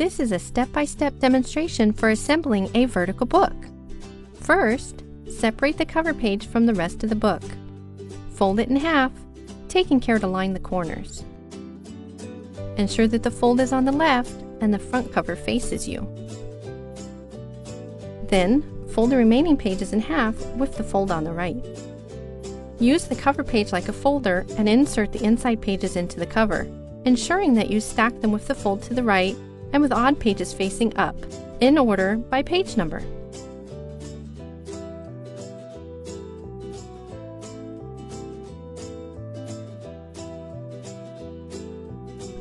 This is a step-by-step demonstration for assembling a vertical book. First, separate the cover page from the rest of the book. Fold it in half, taking care to line the corners. Ensure that the fold is on the left and the front cover faces you. Then, fold the remaining pages in half with the fold on the right. Use the cover page like a folder and insert the inside pages into the cover, ensuring that you stack them with the fold to the right and with odd pages facing up, in order by page number.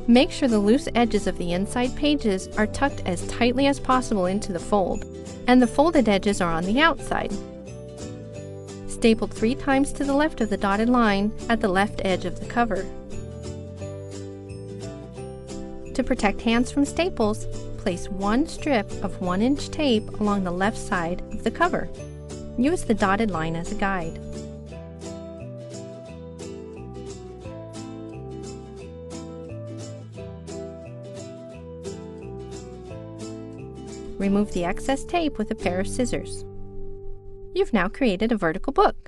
Make sure the loose edges of the inside pages are tucked as tightly as possible into the fold, and the folded edges are on the outside. Staple 3 times to the left of the dotted line at the left edge of the cover. To protect hands from staples, place one strip of 1-inch tape along the left side of the cover. Use the dotted line as a guide. Remove the excess tape with a pair of scissors. You've now created a vertical book.